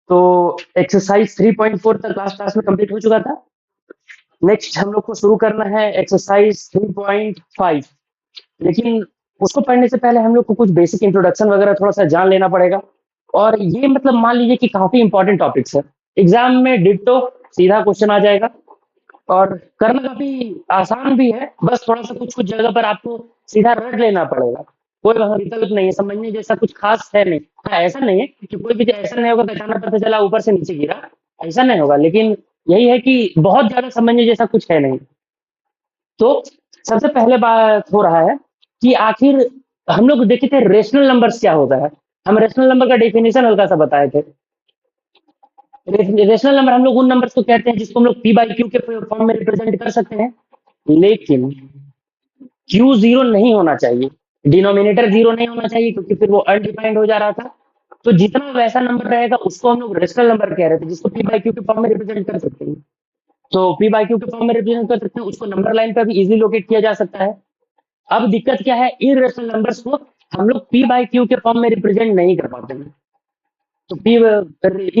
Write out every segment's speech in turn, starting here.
तो एक्सरसाइज 3.4 तक last class में कंप्लीट हो चुका था। नेक्स्ट हम लोग को शुरू करना है एक्सरसाइज 3.5, लेकिन उसको पढ़ने से पहले हम लोग को कुछ बेसिक इंट्रोडक्शन वगैरह थोड़ा सा जान लेना पड़ेगा। और ये मतलब मान लीजिए कि काफी इंपॉर्टेंट टॉपिक्स है, एग्जाम में डिट्टो सीधा क्वेश्चन आ जाएगा और करना काफी आसान भी है, बस थोड़ा सा कुछ कुछ जगह पर आपको सीधा रट लेना पड़ेगा। कोई वहां विकल्प नहीं है, समझने जैसा कुछ खास है नहीं। हाँ, ऐसा नहीं है कि कोई भी ऐसा नहीं होगा कि अचानक पता चला ऊपर से नीचे गिरा, ऐसा नहीं होगा, लेकिन यही है कि बहुत ज्यादा समझने जैसा कुछ है नहीं। तो सबसे पहले बात हो रहा है कि आखिर हम लोग देखे थे रेशनल नंबर्स क्या होता है। हम रेशनल नंबर का डेफिनेशन हल्का सा बताए थे। रेशनल नंबर हम लोग उन नंबर्स को कहते हैं जिसको हम लोग पी बाई क्यू के फॉर्म में रिप्रेजेंट कर सकते हैं, लेकिन क्यू जीरो नहीं होना चाहिए, डिनोमिनेटर जीरो नहीं होना चाहिए, क्योंकि फिर वो अनडिफाइंड हो जा रहा था। तो जितना वैसा नंबर रहेगा उसको हम लोग रेशनल नंबर कह रहे थे, जिसको पी बाई क्यू के फॉर्म में रिप्रेजेंट कर सकते हैं। तो पी बाई क्यू के फॉर्म में रिप्रेजेंट कर सकते हैं, उसको नंबर लाइन पर भी इजिली लोकेट किया जा सकता है। अब दिक्कत क्या है, इरेशनल नंबर्स को हम लोग पी बाई क्यू के फॉर्म में रिप्रेजेंट नहीं कर पाते हैं। तो पी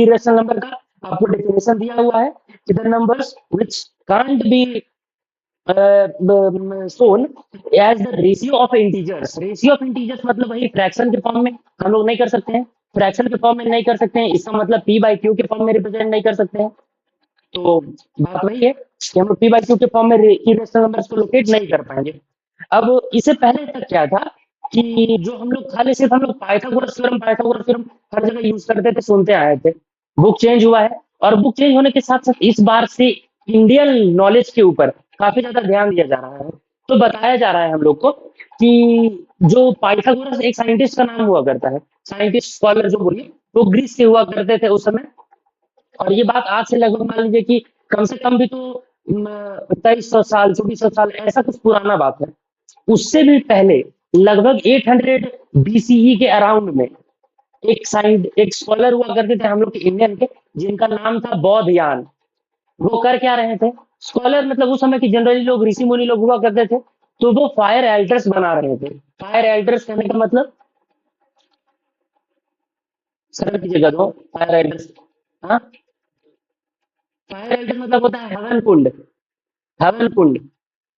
इरेशनल नंबर का आपको डेफिनेशन दिया हुआ है कि the numbers which can't be shown as the ratio of integers। Ratio of integers मतलब वही फ्रैक्शन के फॉर्म में हम लोग नहीं कर सकते हैं, फ्रैक्शन के फॉर्म में नहीं कर सकते हैं, इसका मतलब पी बाई क्यू के फॉर्म में रिप्रेजेंट नहीं कर सकते हैं। तो बात वही है कि हम लोग पी बाई क्यू के फॉर्म में इरेशनल नंबर्स को लोकेट नहीं कर पाएंगे। अब इससे पहले तक क्या था कि जो हम लोग खाली सिर्फ हम लोग पाइथागोरस थ्योरम हर जगह यूज करते थे, सुनते आए थे। बुक चेंज हुआ है, और बुक चेंज होने के साथ साथ इस बार से इंडियन नॉलेज के ऊपर काफी ज्यादा ध्यान दिया जा रहा है। तो बताया जा रहा है हम लोग को कि जो पाइथागोरस एक साइंटिस्ट का नाम हुआ करता है, साइंटिस्ट स्कॉलर जो बोलिए, वो ग्रीस के हुआ करते थे उस समय। और ये बात आज से लगभग मान लीजिए कि कम से कम भी तो 2300 साल 2400 साल ऐसा कुछ पुराना बात है। उससे भी पहले लगभग 800 बीसीई के अराउंड में एक स्कॉलर हुआ करते थे हम लोग के इंडियन के, जिनका नाम था बौद्धयान। वो कर क्या रहे थे, स्कॉलर मतलब उस समय की जनरली लोग ऋषि मुनि लोग हुआ करते थे, तो वो फायर एल्टर्स बना रहे थे। फायर एल्टर्स कहने का मतलब, सरल की जगह दो, फायर एल्टर्स। हाँ, फायर एल्टर मतलब होता है हवन कुंड। हवन कुंड,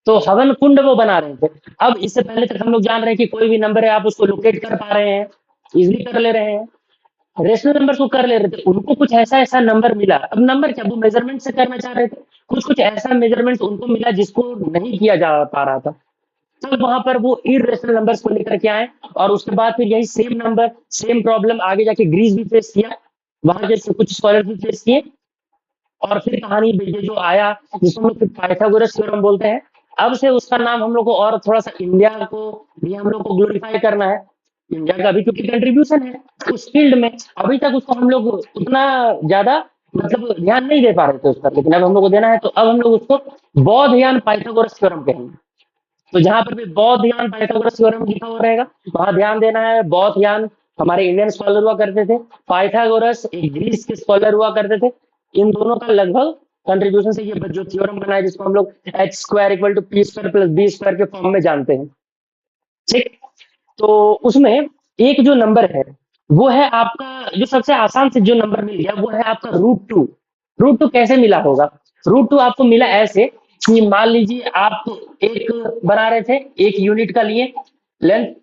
तो हवन कुंड वो बना रहे थे। अब इससे पहले तक हम लोग जान रहे हैं कि कोई भी नंबर है आप उसको लोकेट कर पा रहे हैं, इजिली कर ले रहे हैं। रेशनल नंबर को कर ले रहे थे, उनको कुछ ऐसा ऐसा नंबर मिला। अब नंबर क्या, वो मेजरमेंट से करना चाह रहे थे, कुछ कुछ ऐसा मेजरमेंट उनको मिला जिसको नहीं किया जा पा रहा था। तब वहां पर वो इरेशनल नंबर्स को लेकर के आए, और उसके बाद फिर यही सेम नंबर सेम प्रॉब्लम आगे जाके ग्रीस भी फेस किया, वहां जैसे कुछ स्कॉलर भी फेस किए। और फिर कहानी ये जो आया जिसको हम लोग पाइथागोरस थ्योरम बोलते हैं, अब से उसका नाम हम लोग को और थोड़ा सा इंडिया को भी हम लोग को ग्लोरीफाई करना है। इंडिया का भी क्योंकि कंट्रीब्यूशन है उस फील्ड में, अभी तक उसको हम लोग उतना ज्यादा मतलब ध्यान नहीं दे पा रहे थे उस पर, लेकिन अब हम लोग को देना है। तो अब हम लोग उसको बौद्धयान पाइथागोरस थ्योरम कहेंगे। तो जहां पर भी बौद्धयान पाइथागोरस थ्योरम लिखा हुआ रहेगा वहां ध्यान देना है। बौद्धयान हमारे इंडियन स्कॉलर हुआ करते थे, पाइथागोरस एक ग्रीस के स्कॉलर हुआ करते थे। इन दोनों का लगभग कंट्रीब्यूशन से ये जो थ्योरम बना है, जिसको हम लोग H square equal to P square plus B square के फॉर्म में जानते हैं। ठीक, तो उसमें एक जो नंबर है वो है आपका, जो सबसे आसान से जो नंबर मिल गया वो है आपका रूट 2। रूट 2 कैसे मिला होगा, रूट 2 आपको मिला ऐसे कि मान लीजिए आप एक बना रहे थे, एक यूनिट का लिए लेंथ,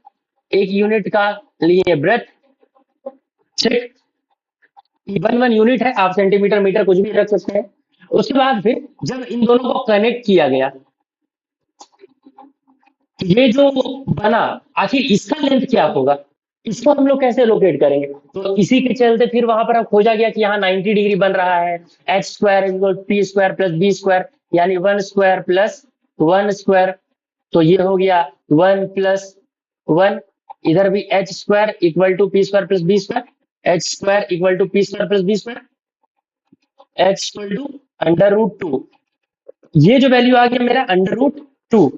एक यूनिट का लिए ब्रेथ। ठीक, वन वन यूनिट है, आप सेंटीमीटर मीटर कुछ भी रख सकते हैं। उसके बाद फिर जब इन दोनों को कनेक्ट किया गया, ये जो बना, आखिर इसका लेंथ क्या होगा, इसको हम लोग कैसे लोकेट करेंगे। तो इसी के चलते फिर वहां पर अब खोजा गया कि यहाँ 90 डिग्री बन रहा है, H square equal P square plus B square, यानी 1 स्क्वायर प्लस 1 स्क्वायर। तो ये हो गया 1 प्लस 1। इधर भी H square equal to P square plus B square, H square equal to P square plus B square, H equal to under root 2। ये जो value आ गया मेरा अंडर रूट 2।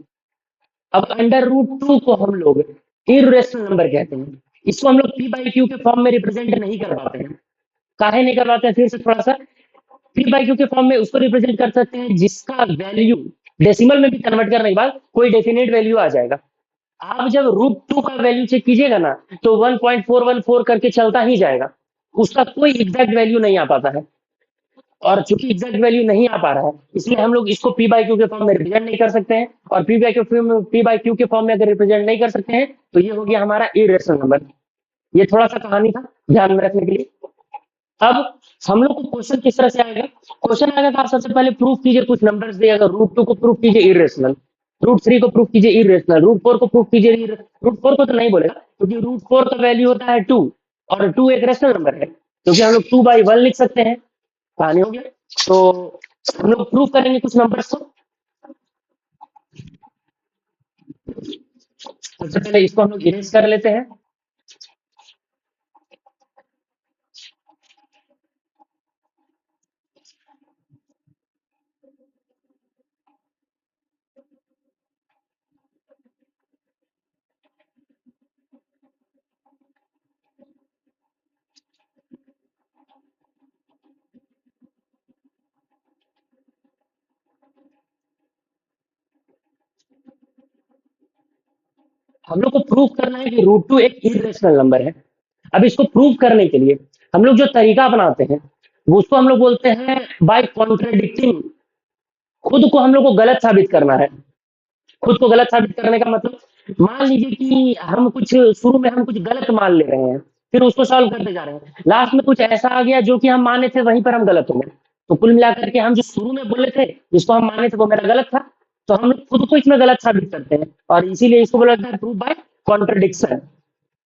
अब अंडर रूट 2 को हम लोग इरेशनल नंबर कहते हैं, इसको हम लोग पी बाई क्यू के फॉर्म में रिप्रेजेंट नहीं कर पाते हैं। काहे नहीं कर पाते हैं, फिर से थोड़ा सा, पी बाई क्यू के फॉर्म में उसको रिप्रेजेंट कर सकते हैं जिसका वैल्यू डेसिमल में भी कन्वर्ट करने के बाद कोई डेफिनेट वैल्यू आ जाएगा। आप जब रूट 2 का वैल्यू चेक कीजिएगा ना, तो 1.414 करके चलता ही जाएगा। उसका कोई एग्जैक्ट वैल्यू नहीं आ पाता है। और चूंकि एग्जैक्ट वैल्यू नहीं आ पा रहा है, इसलिए हम लोग इसको पी बाई क्यू के फॉर्म में रिप्रेजेंट नहीं कर सकते हैं। और पी बाई क्यू के फॉर्म में अगर रिप्रेजेंट नहीं कर सकते हैं, तो ये हो गया हमारा इरेशनल नंबर। ये थोड़ा सा कहानी था, ध्यान में रखने के लिए। अब हम लोग को क्वेश्चन किस तरह से आएगा? क्वेश्चन आएगा कि आप सबसे पहले प्रूफ कीजिए, कुछ नंबर्स दिए, अगर रूट टू को प्रूफ कीजिए इरेशनल, रूट थ्री को प्रूफ कीजिए इरेशनल, रूट फोर को प्रूफ कीजिए, रूट फोर को तो नहीं बोलेगा क्योंकि रूट फोर का वैल्यू होता है टू, और टू एक रेशनल नंबर है, क्योंकि हम लोग टू बाई वन लिख सकते हैं। कहानी हो गया। तो हम लोग प्रूफ करेंगे कुछ नंबर्स को। सबसे पहले इसको हम लोग इरेज कर लेते हैं। हम लोग को प्रूव करना है कि रूट टू एक इरेशनल नंबर है। अब इसको प्रूव करने के लिए हम लोग जो तरीका अपनाते हैं, वो उसको हम लोग बोलते हैं बाय कॉन्ट्रडिक्टिंग। खुद को हम लोग को गलत साबित करना है। खुद को गलत साबित करने का मतलब, मान लीजिए कि हम कुछ शुरू में हम कुछ गलत मान ले रहे हैं, फिर उसको सॉल्व करते जा रहे हैं, लास्ट में कुछ ऐसा आ गया जो कि हम माने थे, वहीं पर हम गलत हो गए। तो कुल मिलाकर के हम जो शुरू में बोले थे, जिसको हम माने थे वो मेरा गलत था, तो हम लोग खुद को इसमें गलत साबित करते हैं, और इसीलिए इसको बोला जाता है प्रूव बाय कॉन्ट्रडिक्शन।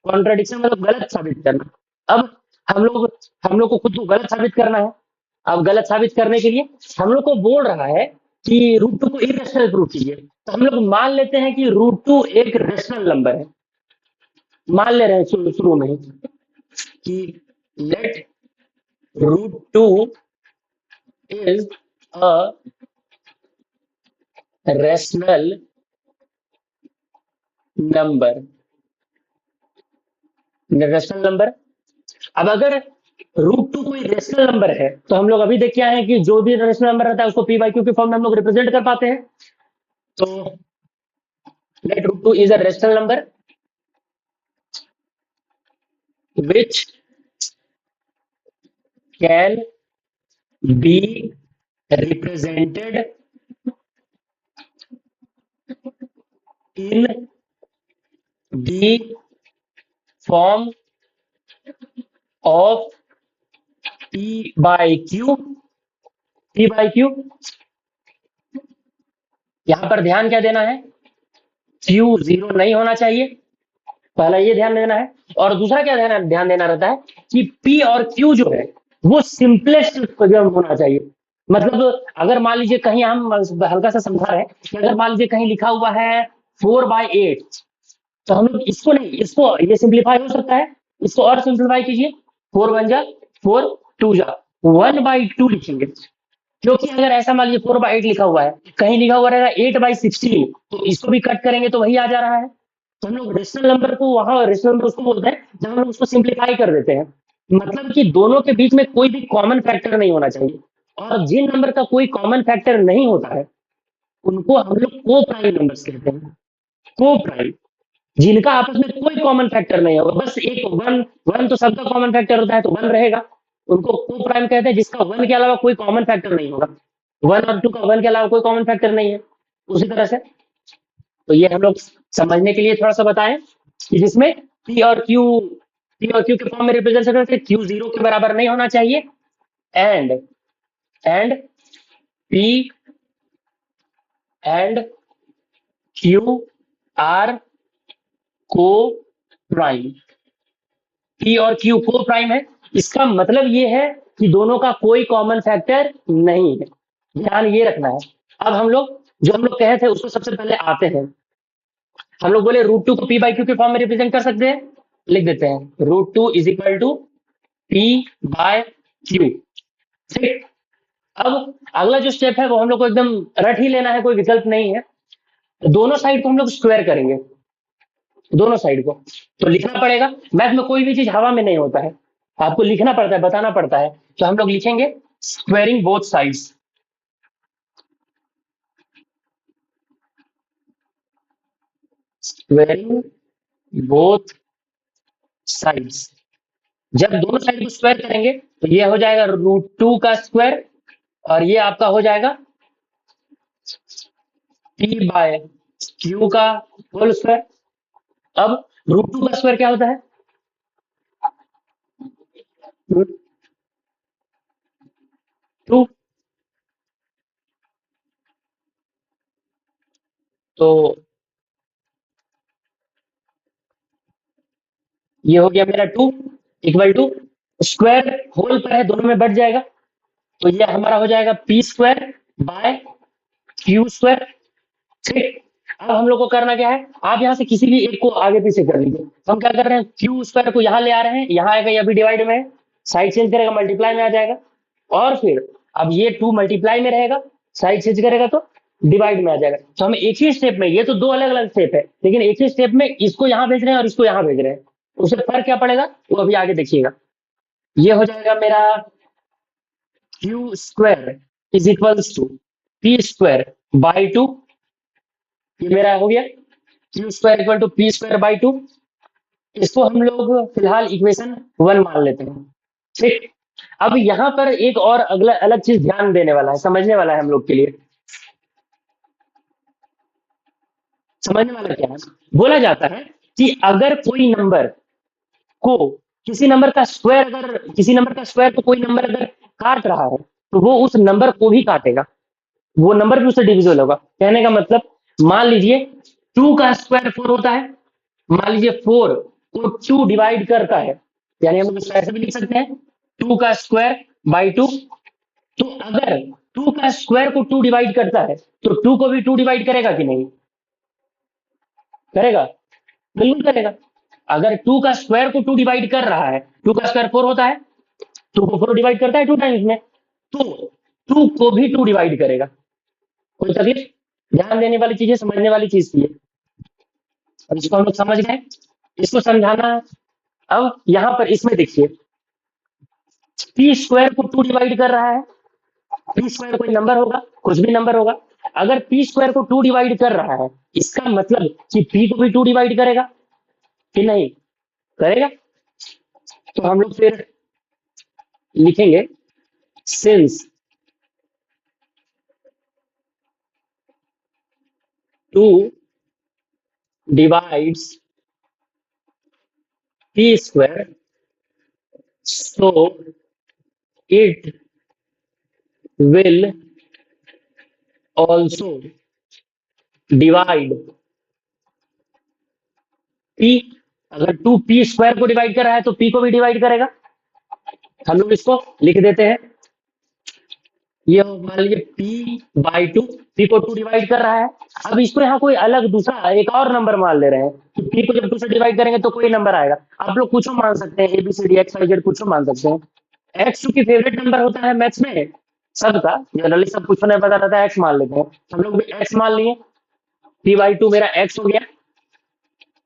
कॉन्ट्रडिक्शन मतलब गलत साबित करना। अब हम लोग हम लोग को खुद को गलत साबित करना है। अब गलत साबित करने के लिए हम लोग को बोल रहा है कि रूट टू को इरेशनल प्रूव कीजिए, तो हम लोग मान लेते हैं कि रूट टू एक रेशनल नंबर है। मान ले रहे हैं शुरू में ही कि let root two is a rational number. Rational number. अब अगर रूट टू कोई रेशनल नंबर है, तो हम लोग अभी देख के आए हैं कि जो भी रेशनल नंबर रहता है उसको पी बाई क्यू के फॉर्म में हम लोग रिप्रेजेंट कर पाते हैं। तो let root two is a rational number which can be represented in the form of p by q। p by q, यहां पर ध्यान क्या देना है? q जीरो नहीं होना चाहिए, पहला ये ध्यान देना है। और दूसरा क्या ध्यान देना रहता है कि p और q जो है वो सिंपलेस्ट होना चाहिए। मतलब अगर मान लीजिए कहीं हम हल्का सा समझा रहे हैं कि अगर मान लीजिए कहीं लिखा हुआ है 4/8, तो हम लोग इसको नहीं, इसको ये सिंप्लीफाई हो सकता है, इसको और सिंप्लीफाई कीजिए, 4 1 जा 4, 2 जा 1/2 लिखेंगे। क्योंकि अगर ऐसा मान लीजिए 4/8 लिखा हुआ है, कहीं लिखा हुआ रहेगा 8/16, तो इसको भी कट करेंगे तो वही आ जा रहा है। तो हम लोग रेशनल नंबर को, वहां रेशनल नंबर उसको बोलते हैं जब हम लोग उसको सिंप्लीफाई कर देते हैं, मतलब कि दोनों के बीच में कोई भी कॉमन फैक्टर नहीं होना चाहिए। और जिन नंबर का कोई कॉमन फैक्टर नहीं होता है, उनको हम लोग को प्राइम नंबर कहते हैं। को प्राइम, जिनका आपस में कोई कॉमन फैक्टर नहीं होगा, बस एक वन, वन तो सबका कॉमन फैक्टर होता है तो वन रहेगा, उनको को प्राइम कहते हैं। जिसका वन के अलावा कोई कॉमन फैक्टर नहीं होगा, वन और टू का वन के अलावा कोई कॉमन फैक्टर नहीं है, उसी तरह से। तो ये हम लोग समझने के लिए थोड़ा सा बताएं कि जिसमें पी और क्यू के फॉर्म में रिप्रेजेंट करते हैं, क्यू जीरो के बराबर नहीं होना चाहिए, and and P and Q R को प्राइम। पी और क्यू को प्राइम है, इसका मतलब ये है कि दोनों का कोई कॉमन फैक्टर नहीं है। ध्यान ये रखना है। अब हम लोग जो हम लोग कहे थे उसको सबसे पहले आते हैं। हम लोग बोले रूट टू को पी बाई क्यू के फॉर्म में रिप्रेजेंट कर सकते हैं, लिख देते हैं root two is equal to P by Q. ठीक। अब अगला जो स्टेप है वो हम लोग को एकदम रट ही लेना है, कोई विकल्प नहीं है। दोनों साइड को हम लोग स्क्वायर करेंगे, दोनों साइड को। तो लिखना पड़ेगा, मैथ में कोई भी चीज हवा में नहीं होता है, आपको लिखना पड़ता है, बताना पड़ता है। तो हम लोग लिखेंगे squaring both sides. Squaring both sides. जब दोनों साइड को स्क्वायर करेंगे तो ये हो जाएगा √2 का स्क्वायर और ये आपका हो जाएगा p/q का होल स्क्वायर। अब √2 का स्क्वायर क्या होता है? √2। तो ये हो गया मेरा 2 इक्वल टू स्क्वायर होल पर है, दोनों में बढ़ जाएगा तो ये हमारा हो जाएगा p² / q²। ठीक। अब हम लोग को करना क्या है, आप यहाँ से किसी भी एक को आगे पीछे कर लीजिए। हम क्या कर रहे हैं, q² को यहाँ ले आ रहे हैं, यहाँ आएगा, ये अभी डिवाइड में है, साइड चेंज करेगा मल्टीप्लाई में आ जाएगा और फिर अब ये 2 मल्टीप्लाई में रहेगा, साइड चेंज करेगा तो डिवाइड में आ जाएगा। तो हम एक ही स्टेप में, ये तो दो अलग अलग स्टेप है लेकिन एक ही स्टेप में इसको यहाँ भेज रहे हैं और इसको यहाँ भेज रहे हैं, उससे फर्क क्या पड़ेगा वो अभी आगे देखिएगा। ये हो जाएगा मेरा q² is equals to p²/2। ये मेरा हो गया q² इक्वल टू p²/2। इसको हम लोग फिलहाल इक्वेशन 1 मान लेते हैं। ठीक। अब यहाँ पर एक और अगला अलग चीज ध्यान देने वाला है, समझने वाला है हम लोग के लिए। समझने वाला क्या है, बोला जाता है कि अगर कोई नंबर को किसी नंबर का स्क्वायर, अगर किसी नंबर का स्क्वायर को कोई नंबर अगर काट रहा है तो वो उस नंबर को भी काटेगा, वो नंबर भी उससे डिविजिबल होगा। कहने का मतलब, मान लीजिए 2 का स्क्वायर 4 होता है, मान लीजिए 4 को 2 डिवाइड करता है, यानी हम लोग इसको ऐसे भी लिख सकते हैं 2 का स्क्वायर/2। तो अगर 2 का स्क्वायर को 2 डिवाइड करता है तो 2 को भी 2 डिवाइड करेगा कि नहीं? करेगा, बिल्कुल करेगा। अगर 2 का स्क्वायर को 2 डिवाइड कर रहा है, 2 का स्क्वायर 4 होता है, 2 को 4 डिवाइड करता है 2 टाइम्स में, तो 2 को भी 2 डिवाइड करेगा। कोई तकलीफ? ध्यान देने वाली चीज है, समझने वाली चीज थी। अब इसको हम लोग समझ गए, इसको समझाना है। अब यहाँ पर इसमें देखिए p² को 2 डिवाइड कर रहा है, p² कोई नंबर होगा, कुछ भी नंबर होगा। अगर p² को 2 डिवाइड कर रहा है इसका मतलब कि p को भी 2 डिवाइड करेगा कि नहीं? करेगा। तो हम लोग फिर लिखेंगे since 2 divides p², so it will also divide p। अगर 2 p² को डिवाइड कर रहा है तो p को भी डिवाइड करेगा। हम लोग इसको लिख देते हैं, ये मान लीजिए p/2, p को 2 डिवाइड कर रहा है। अब इसको यहाँ कोई अलग दूसरा एक और नंबर मान ले रहे हैं कि p को जब 2 से डिवाइड करेंगे तो कोई नंबर आएगा। आप लोग कुछ मान सकते हैं, ABCD XYZ कुछ मान सकते हैं। x चूंकि फेवरेट नंबर होता है मैथ्स में सबका, जनरली सब कुछ नहीं पता रहता है, x मान लेते हैं। हम लोग भी x मान लिए, p/2 मेरा x हो गया।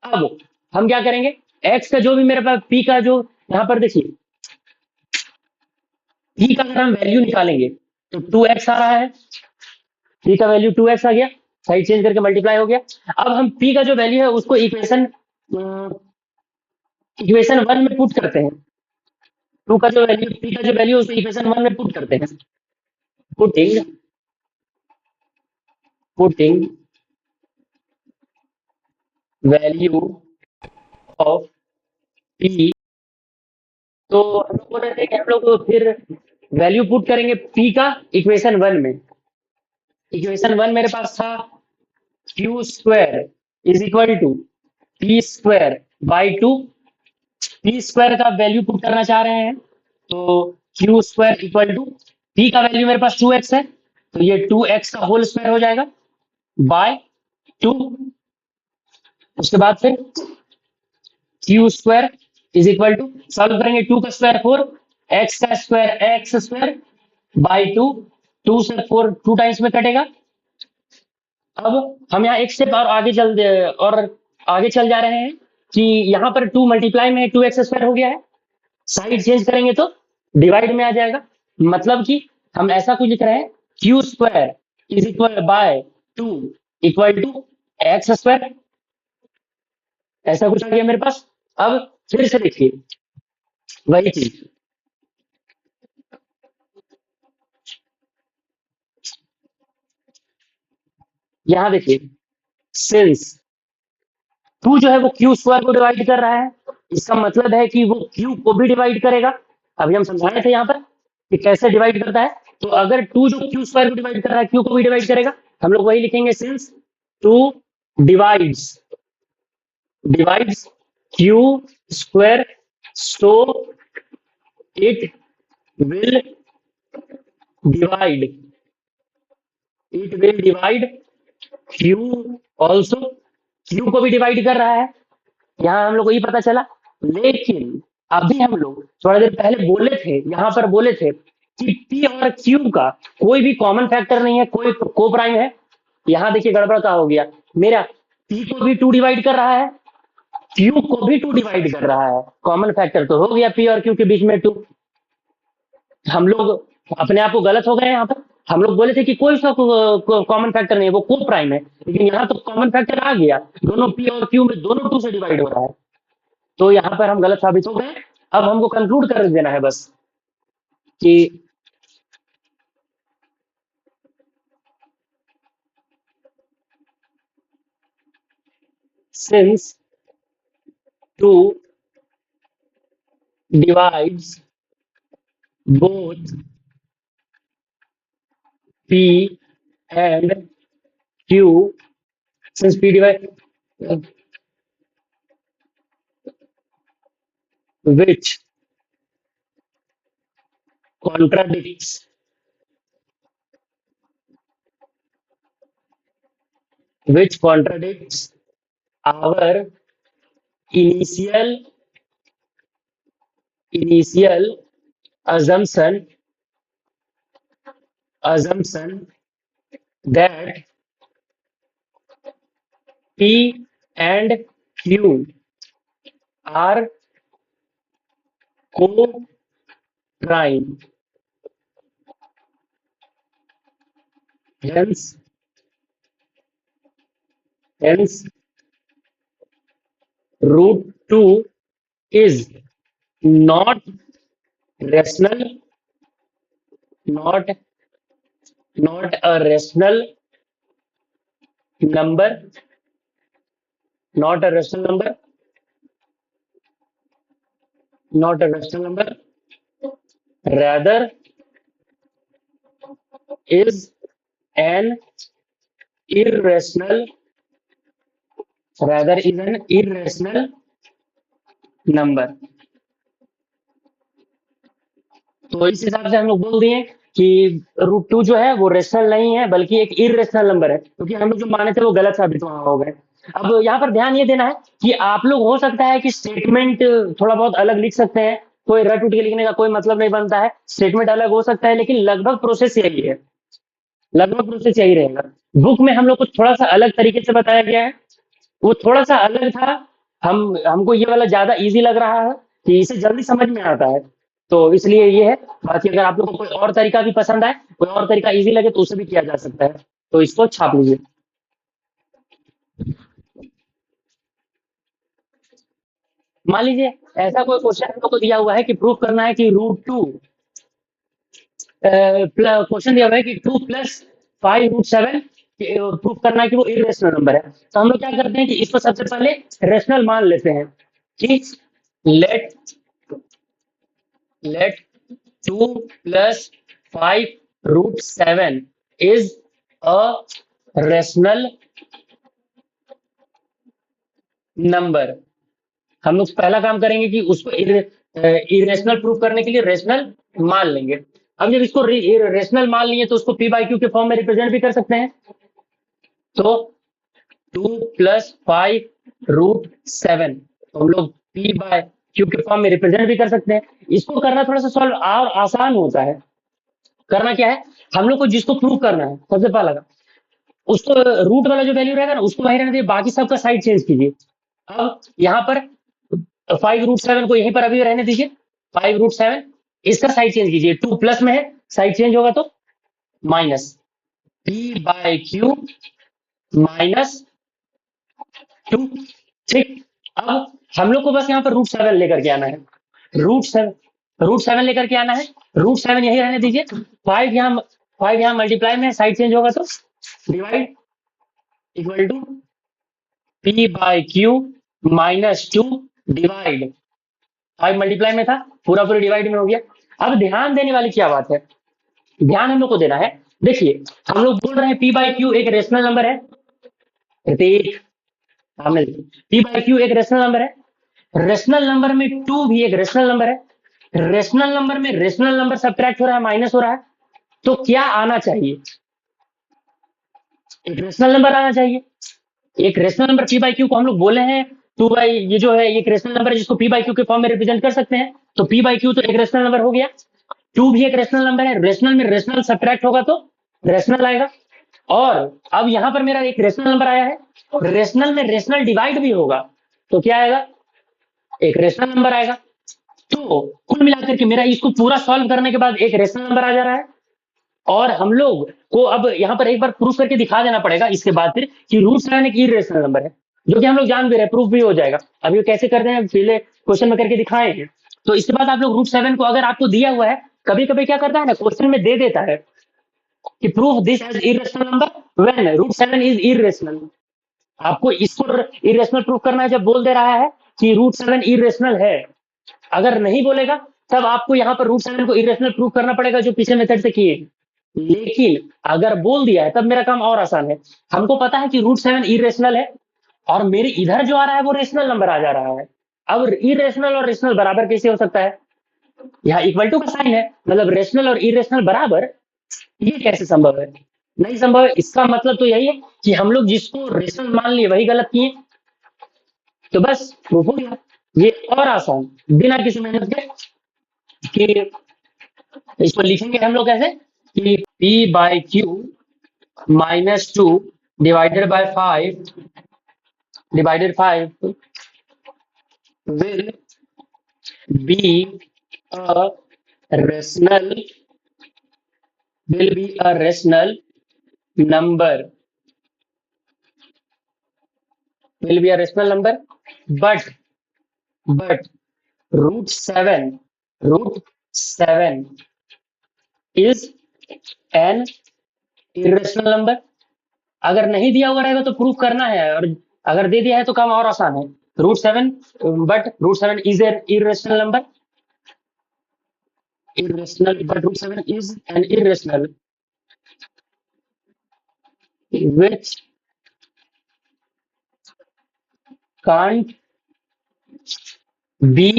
अब हम क्या करेंगे, x का जो भी मेरे पास p का जो यहाँ पर देखिए p का अगर हम वैल्यू निकालेंगे तो 2x आ रहा है, p का वैल्यू 2x आ गया, साइड चेंज करके मल्टीप्लाई हो गया। अब हम p का जो वैल्यू है उसको इक्वेशन 1 में पुट करते हैं, 2 का जो वैल्यू, p का जो वैल्यू उसको इक्वेशन 1 में पुट करते हैं। पुटिंग वैल्यू ऑफ p, तो हम लोग बोल रहे थे कि हम लोग फिर वैल्यू पुट करेंगे p का इक्वेशन 1 में। इक्वेशन 1 मेरे पास था q² is equal to p²/2। p² का वैल्यू पुट करना चाह रहे हैं तो q² इक्वल टू p का वैल्यू मेरे पास 2x है तो ये 2x का होल स्क्वायर हो जाएगा बाय 2। उसके बाद फिर q² is equal to, solve करेंगे, 2 का स्क्वायर 4, x का स्क्वायर x² बाई 2, 2 से 4 2 टाइम्स में कटेगा। अब हम यहाँ एक स्टेप और आगे चल जा रहे हैं कि यहाँ पर 2 मल्टीप्लाई में 2x² हो गया है, साइड चेंज करेंगे तो डिवाइड में आ जाएगा। मतलब कि हम ऐसा कुछ लिख रहे हैं q² is equal by 2 equal to x², ऐसा कुछ आ गया मेरे पास। अब फिर से देखिए वही चीज यहाँ देखिए, सिंस टू जो है वो क्यू स्क्वायर को डिवाइड कर रहा है, इसका मतलब है कि वो क्यू को भी डिवाइड करेगा। अभी हम समझाए थे यहाँ पर कि कैसे डिवाइड करता है। तो अगर टू जो क्यू स्क्वायर को डिवाइड कर रहा है, क्यू को भी डिवाइड करेगा। हम लोग वही लिखेंगे, since to divides divides Q square, so it will divide Q also. Q को भी डिवाइड कर रहा है, यहाँ हम लोग को ये पता चला। लेकिन अभी हम लोग थोड़ा देर पहले बोले थे, यहाँ पर बोले थे कि पी और क्यू का कोई भी कॉमन फैक्टर नहीं है, कोई को प्राइम है। यहाँ देखिए गड़बड़ का हो गया, मेरा पी को भी टू डिवाइड कर रहा है, क्यू को भी टू डिवाइड कर रहा है। कॉमन फैक्टर तो हो गया पी और क्यू के बीच में टू। हम लोग अपने आप को गलत हो गए यहाँ पर। हम लोग बोले थे कि कोई सा कॉमन फैक्टर नहीं है, वो को प्राइम है। लेकिन यहाँ तो कॉमन फैक्टर आ गया, दोनों पी और क्यू में दोनों टू से डिवाइड हो रहा है। तो यहाँ पर हम गलत साबित हो गए। अब हमको कंक्लूड कर देना है बस कि since to divides both P and Q, since P divide which contradicts our initial assumption that P and Q are co-prime. Hence, root 2 is not rational, not a rational number, not a rational number, rather is an irrational number. तो इस हिसाब से हम लोग बोल दिए कि root to जो है वो रेशनल नहीं है, बल्कि एक इरेशनल नंबर है, क्योंकि हम लोग जो माने थे वो गलत साबित वहां हो गए। अब यहाँ पर ध्यान ये देना है कि आप लोग हो सकता है कि स्टेटमेंट थोड़ा बहुत अलग लिख सकते हैं, कोई रट उठ के लिखने का कोई मतलब नहीं बनता है। स्टेटमेंट अलग हो सकता है, लेकिन लगभग प्रोसेस यही है, रहेगा। बुक में हम लोग को थोड़ा सा अलग तरीके से बताया गया है, वो थोड़ा सा अलग था। हमको ये वाला ज्यादा इजी लग रहा है कि इसे जल्दी समझ में आता है, तो इसलिए ये है। बाकी अगर आप लोग को कोई और तरीका भी पसंद आए, कोई और तरीका इजी लगे, तो उसे भी किया जा सकता है, तो इसको छाप लीजिए। मान लीजिए ऐसा कोई क्वेश्चन हम लोग को दिया हुआ है कि प्रूफ करना है कि रूट टू, क्वेश्चन दिया हुआ है कि 2 + 5√7 प्रूफ करना है कि वो इरेशनल नंबर है। तो हम लोग क्या करते हैं कि इसको सबसे पहले रेशनल मान लेते हैं कि let 2 + 5√7 is a rational number. हम लोग पहला काम करेंगे कि उसको इरेशनल प्रूफ करने के लिए रेशनल मान लेंगे। अब जब इसको रेशनल मान लिए तो उसको पी बाई क्यू के फॉर्म में रिप्रेजेंट भी कर सकते हैं। तो 2 + 5√7 हम लोग पी बाय क्यू के फॉर्म में रिप्रेजेंट भी कर सकते हैं। इसको करना थोड़ा सा सॉल्व और आसान होता है। करना क्या है, हम लोग को जिसको प्रूव करना है सबसे पहला का, उसको रूट वाला जो वैल्यू रहेगा ना उसको वही रहने दीजिए, बाकी सबका साइड चेंज कीजिए। अब यहाँ पर 5√7 को यहीं पर अभी रहने दीजिए, 5√7 इसका साइड चेंज कीजिए, 2 प्लस में है, साइड चेंज होगा तो माइनस, पी बाय क्यू -2। ठीक, अब हम लोग को बस यहाँ पर √7 लेकर के आना है। रूट 7 लेकर के आना है। रूट 7 यही रहने दीजिए। 5 यहाँ मल्टीप्लाई में साइड चेंज होगा तो divide equal to P/Q -2 divide 5 multiply में था, पूरा पूरी डिवाइड में हो गया। अब ध्यान देने वाली क्या बात है, ध्यान हम लोग को देना है। देखिए हम लोग बोल रहे हैं P/Q एक रेशनल नंबर है। प्रतीक हमने P/Q एक रेशनल नंबर है। रेशनल नंबर में 2 भी एक रेशनल नंबर है। रेशनल नंबर में रेशनल नंबर सब्ट्रैक्ट हो रहा है, माइनस हो रहा है, तो क्या आना चाहिए? एक रेशनल नंबर आना चाहिए। एक रेशनल नंबर P/Q को हम लोग बोले हैं 2 ये जो है एक रेशनल नंबर है जिसको P/Q के फॉर्म में रिप्रेजेंट कर सकते हैं। तो P/Q तो एक रेशनल नंबर हो गया, 2 भी एक रेशनल नंबर है। रेशनल में रेशनल सब्ट्रैक्ट होगा तो रेशनल आएगा। और अब यहां पर मेरा एक रेशनल नंबर आया है, रेशनल में रेशनल डिवाइड भी होगा तो क्या आएगा? एक रेशनल नंबर आएगा। तो कुल मिलाकर के मेरा इसको पूरा सॉल्व करने के बाद एक रेशनल नंबर आ जा रहा है। और हम लोग को अब यहाँ पर एक बार प्रूफ करके दिखा देना पड़ेगा इसके बाद फिर कि रूट 7 एक इरेशनल नंबर है, जो कि हम लोग जान भी रहे, प्रूफ भी हो जाएगा। अभी कैसे करते हैं पहले क्वेश्चन में करके दिखाए हैं। तो इसके बाद आप लोग रूट 7 को अगर आपको दिया हुआ है, कभी कभी क्या करता है ना, क्वेश्चन में दे देता है कि proof this as irrational number when root 7 is irrational. आपको इसको इरेशनल प्रूफ करना है जब बोल दे रहा है कि रूट 7 इरेशनल है। अगर नहीं बोलेगा तब आपको यहाँ पर रूट 7 को इरेशनल प्रूफ करना पड़ेगा, जो पीछे मेथड से किए। लेकिन अगर बोल दिया है तब मेरा काम और आसान है। हमको पता है कि रूट 7 इरेशनल है और मेरे इधर जो आ रहा है वो रेशनल नंबर आ जा रहा है। अब इरेशनल और रेशनल बराबर कैसे हो सकता है? यहाँ इक्वल टू का साइन है, मतलब रेशनल और इरेशनल बराबर, ये कैसे संभव है? नहीं संभव है। इसका मतलब तो यही है कि हम लोग जिसको रेशनल मान लिए वही गलत किए। तो बस प्रूफ हो गया। ये और आसान, बिना किसी मेहनत के कि इसको लिखेंगे हम लोग कैसे कि P/Q -2 divided by 5 will be a rational number, but root 7 is an irrational number। अगर नहीं दिया हुआ रहेगा तो प्रूफ करना है, और अगर दे दिया है तो काम और आसान है। Root 7 is an irrational number, but root 7 is an irrational which can't be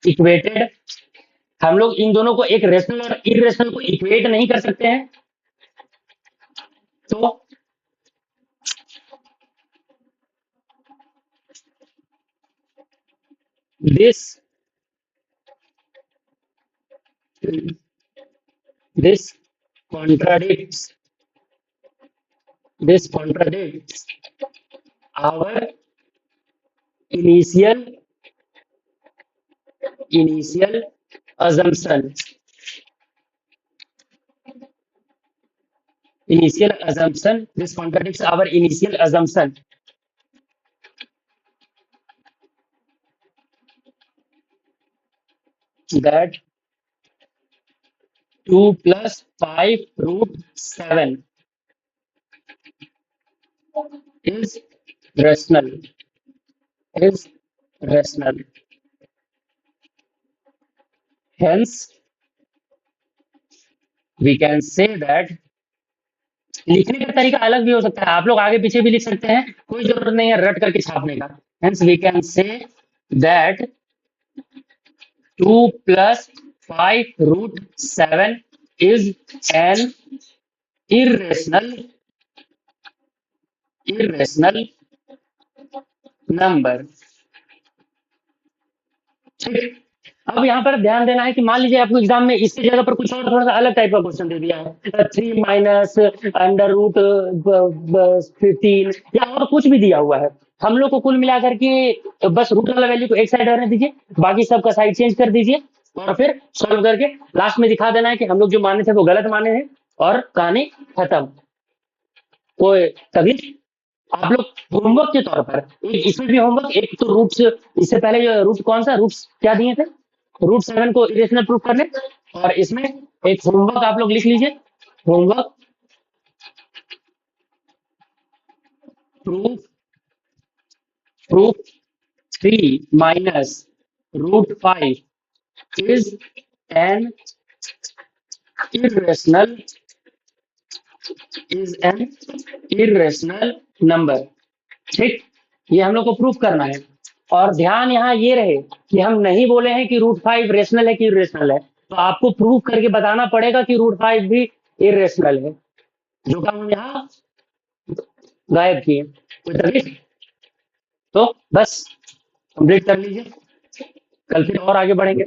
equated। हम लोग इन दोनों को, एक रेशनल और इरेशनल को इक्वेट नहीं कर सकते हैं। तो this contradicts our initial assumption this contradicts our initial assumption that 2 plus 5 root 7 is rational hence we can say that। लिखने का तरीका अलग भी हो सकता है, आप लोग आगे पीछे भी लिख सकते हैं, कोई जरूरत नहीं है रट करके छापने का। hence we can say that 2 plus 5 root 7 is an irrational number. ठीक। अब यहाँ पर ध्यान देना है कि मान लीजिए आपको एग्जाम में इसकी जगह पर कुछ और थोड़ा सा अलग टाइप का क्वेश्चन दे दिया है, 3 माइनस अंडर रूट 15 या और कुछ भी दिया हुआ है। हम लोग को कुल मिलाकर के बस रूट वाला वैल्यू को एक साइड रहने दीजिए, बाकी सबका साइड चेंज कर दीजिए और फिर सॉल्व करके लास्ट में दिखा देना है कि हम लोग जो माने थे वो गलत माने हैं और कहानी खत्म। कोई तभी आप लोग होमवर्क के तौर पर, इसमें भी होमवर्क, एक तो रूट्स, इससे पहले रूट कौन सा रूट्स क्या दिए थे, √7 को इरेशनल प्रूफ कर ले। और इसमें एक होमवर्क आप लोग लिख लीजिए, homework proof proof 3 minus √5 is an irrational number. ठीक, ये हम लोग को प्रूफ करना है। और ध्यान यहाँ ये रहे कि हम नहीं बोले हैं कि √5 रेशनल है कि इरेशनल है, तो आपको प्रूफ करके बताना पड़ेगा कि √5 भी इरेशनल है, जो कि हम यहाँ गायब किए। कोई तकलीफ? तो बस कंप्लीट कर लीजिए, कल फिर और आगे बढ़ेंगे।